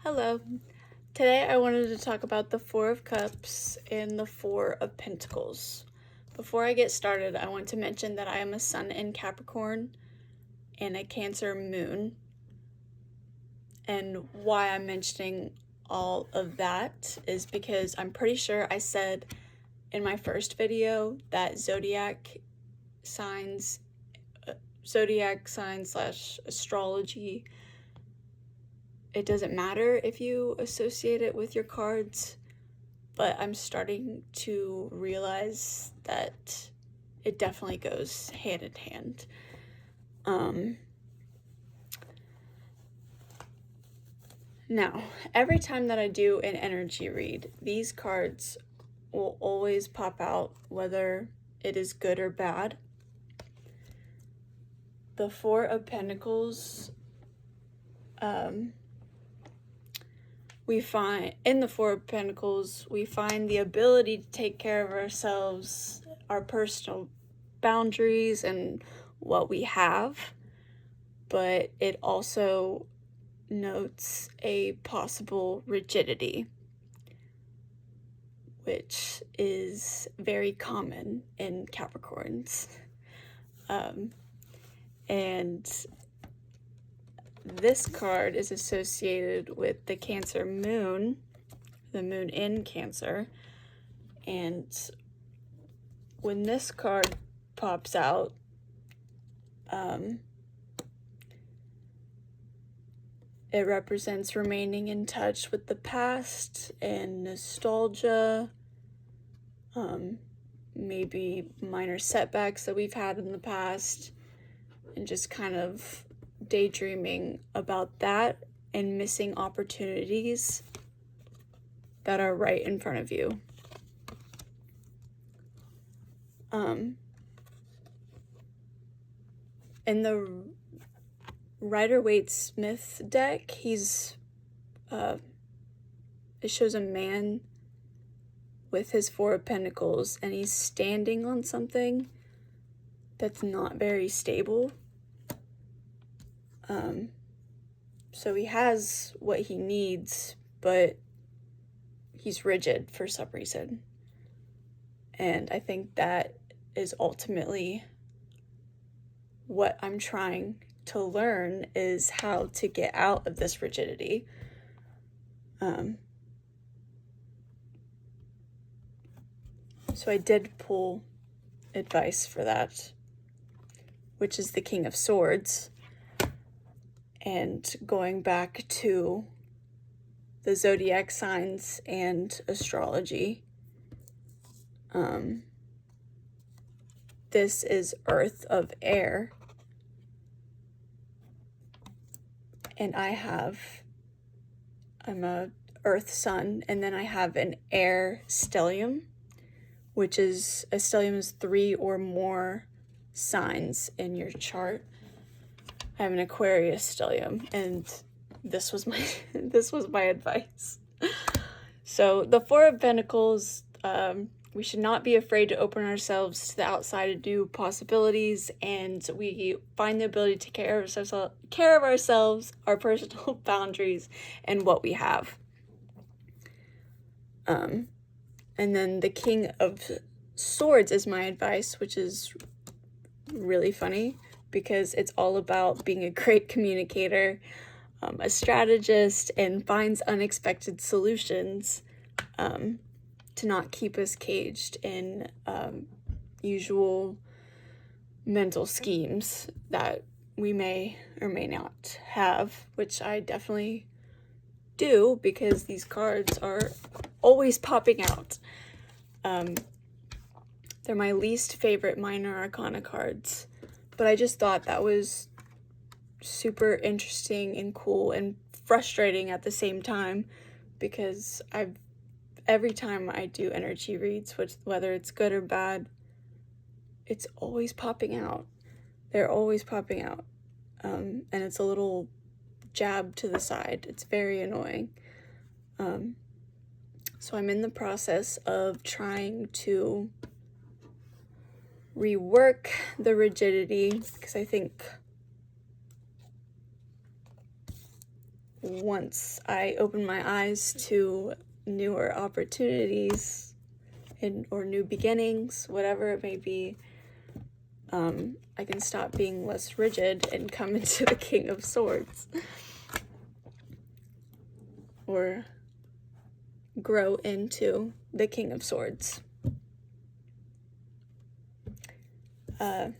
Hello. Today I wanted to talk about the Four of Cups and the Four of Pentacles. Before I get started, I want to mention that I am a Sun in Capricorn and a Cancer moon. And why I'm mentioning all of that is because I'm pretty sure I said in my first video that zodiac signs / astrology, it doesn't matter if you associate it with your cards, but I'm starting to realize that it definitely goes hand in hand. Now, every time that I do an energy read, these cards will always pop out, whether it is good or bad. The Four of Pentacles, we find the ability to take care of ourselves, our personal boundaries, and what we have, but it also notes a possible rigidity, which is very common in Capricorns. And this card is associated with the Cancer moon, the moon in Cancer. And when this card pops out, it represents remaining in touch with the past and nostalgia, maybe minor setbacks that we've had in the past, and just kind of daydreaming about that and missing opportunities that are right in front of you. In the Rider-Waite-Smith deck, it shows a man with his Four of Pentacles, and he's standing on something that's not very stable. So he has what he needs, but he's rigid for some reason. And I think that is ultimately what I'm trying to learn, is how to get out of this rigidity. So I did pull advice for that, which is the King of Swords. And going back to the zodiac signs and astrology, this is Earth of Air, and I'm a Earth Sun, and then I have an Air stellium, which is, a stellium is 3 or more signs in your chart. I have an Aquarius stellium, and this was my advice. So the Four of Pentacles, we should not be afraid to open ourselves to the outside and new possibilities, and we find the ability to take care of ourselves, our personal boundaries, and what we have. And then the King of Swords is my advice, which is really funny because it's all about being a great communicator, a strategist, and finds unexpected solutions to not keep us caged in usual mental schemes that we may or may not have, which I definitely do because these cards are always popping out. They're my least favorite minor arcana cards, but I just thought that was super interesting and cool and frustrating at the same time, because every time I do energy reads, whether it's good or bad, it's always popping out. They're always popping out. And it's a little jab to the side. It's very annoying. So I'm in the process of trying to rework the rigidity, because I think once I open my eyes to newer opportunities or new beginnings, whatever it may be, I can stop being less rigid and come into the King of Swords. Or grow into the King of Swords. I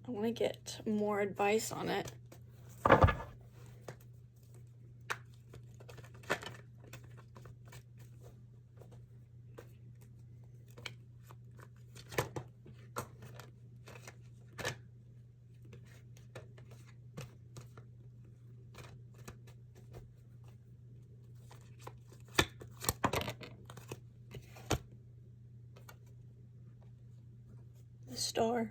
want to get more advice on it. The Star.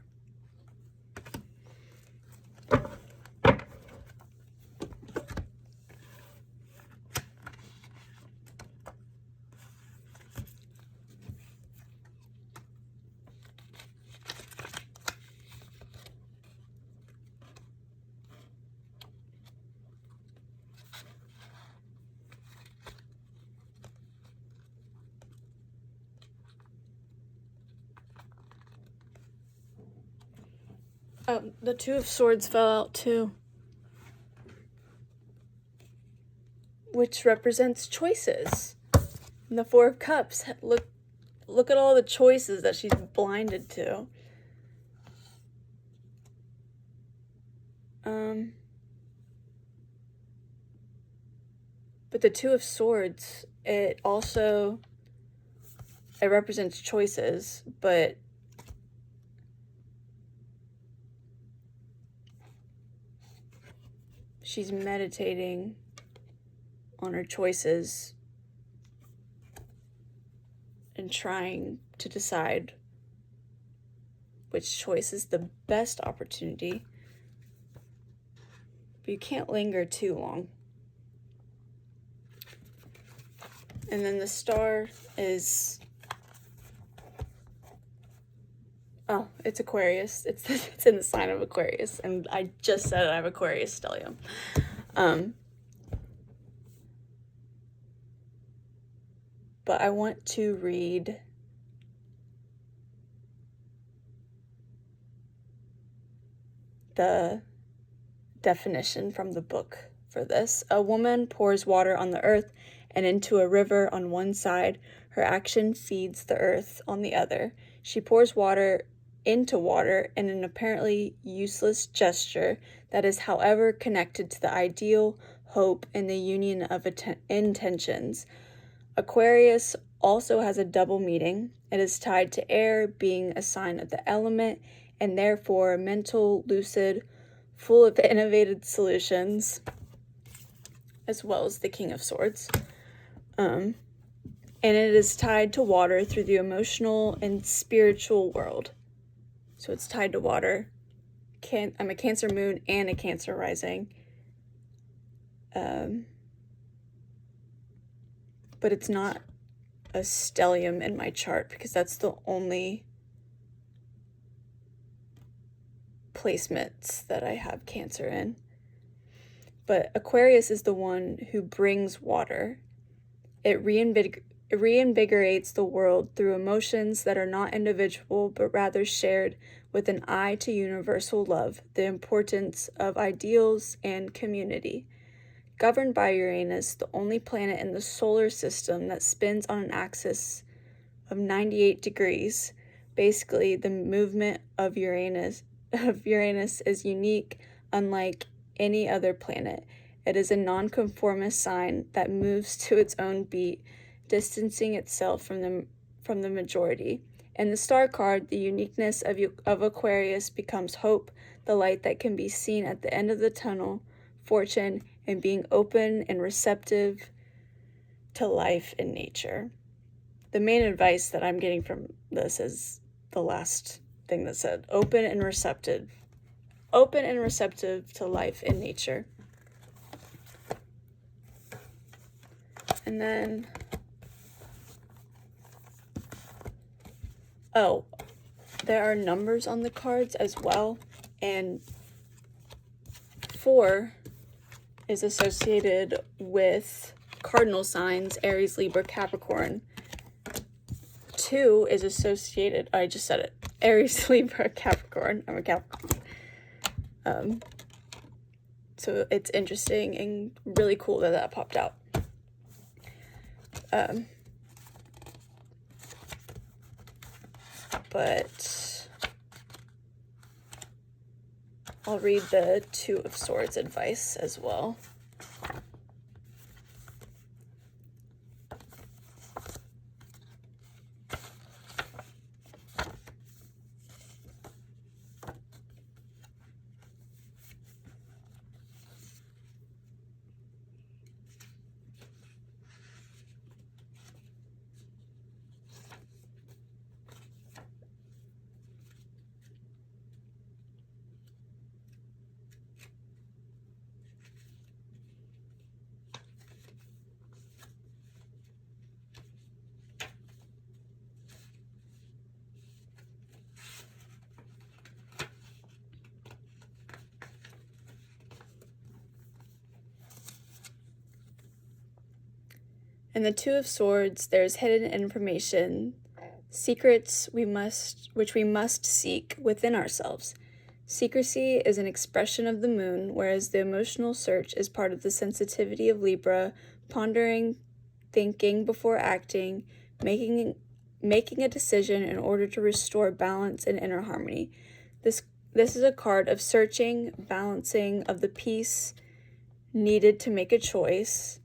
Oh, the Two of Swords fell out too, which represents choices. And the Four of Cups, look at all the choices that she's blinded to. But the Two of Swords, it represents choices, but she's meditating on her choices and trying to decide which choice is the best opportunity. But you can't linger too long. And then the Star is, oh, it's Aquarius. It's in the sign of Aquarius, and I just said I have Aquarius stellium. But I want to read the definition from the book for this. A woman pours water on the earth and into a river on one side. Her action feeds the earth on the other. She pours water into water in an apparently useless gesture that is, however, connected to the ideal, hope, and the union of intentions. Aquarius also has a double meaning. It is tied to air, being a sign of the element, and therefore mental, lucid, full of innovative solutions, as well as the King of Swords. And it is tied to water through the emotional and spiritual world. So it's tied to water. I'm a Cancer moon and a Cancer rising. But it's not a stellium in my chart because that's the only placements that I have Cancer in. But Aquarius is the one who brings water. It reinvigorates the world through emotions that are not individual but rather shared with an eye to universal love, the importance of ideals and community. Governed by Uranus, the only planet in the solar system that spins on an axis of 98 degrees. Basically, the movement of Uranus is unique, unlike any other planet. It is a nonconformist sign that moves to its own beat, distancing itself from the majority. In the Star card, the uniqueness of Aquarius becomes hope, the light that can be seen at the end of the tunnel, fortune, and being open and receptive to life and nature. The main advice that I'm getting from this is the last thing that said, open and receptive to life and nature. And then, there are numbers on the cards as well, and 4 is associated with cardinal signs, Aries, Libra, Capricorn. 2 is associated, I just said it, Aries, Libra, Capricorn. I'm a Capricorn. So it's interesting and really cool that that popped out. But I'll read the Two of Swords advice as well. In the Two of Swords, there's hidden information, secrets which we must seek within ourselves. Secrecy is an expression of the moon, whereas the emotional search is part of the sensitivity of Libra, pondering, thinking before acting, making a decision in order to restore balance and inner harmony. This is a card of searching, balancing of the piece needed to make a choice.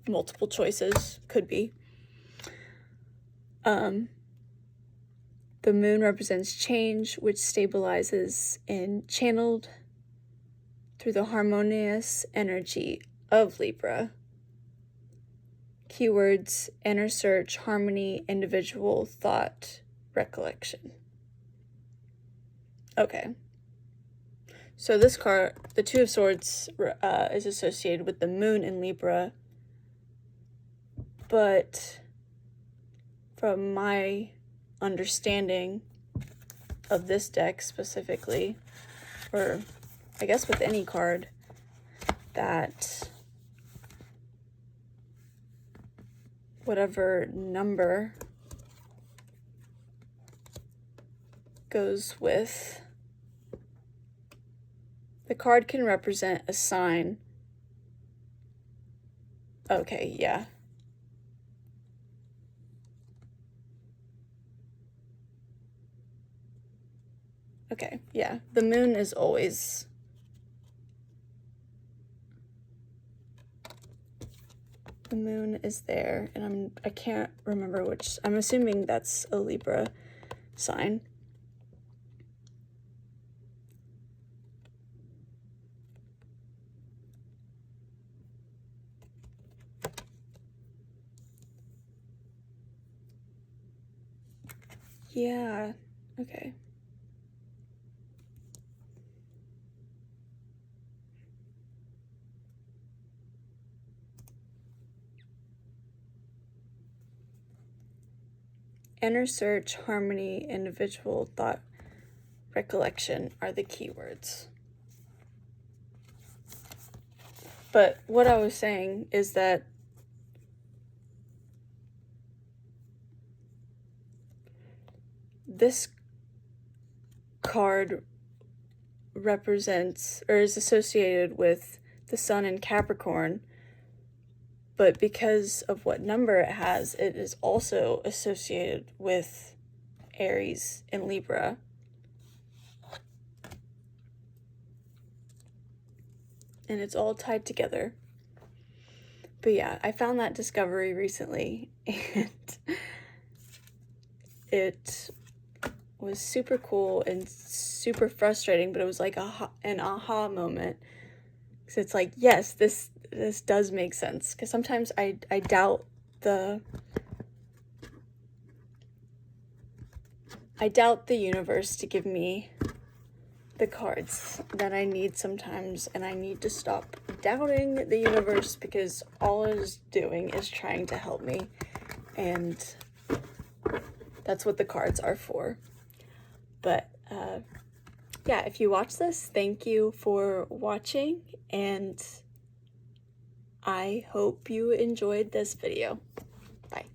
Multiple choices could be. The moon represents change, which stabilizes and channeled through the harmonious energy of Libra. Keywords: inner search, harmony, individual, thought, recollection. Okay. So this card, the Two of Swords, is associated with the moon in Libra. But from my understanding of this deck specifically, or I guess with any card, that whatever number goes with the card can represent a sign. Okay, yeah. Okay, yeah, the moon is always the moon is there, and I can't remember which. I'm assuming that's a Libra sign. Yeah, okay. Inner search, harmony, individual, thought, recollection are the keywords. But what I was saying is that this card represents or is associated with the sun in Capricorn, but because of what number it has, it is also associated with Aries and Libra. And it's all tied together. But yeah, I found that discovery recently, and it was super cool and super frustrating, but it was like an aha moment. Because it's like, yes, this does make sense. Because sometimes I doubt the universe to give me the cards that I need sometimes, and I need to stop doubting the universe, because all it is doing is trying to help me, and that's what the cards are for. But yeah, if you watch this, thank you for watching, and I hope you enjoyed this video. Bye.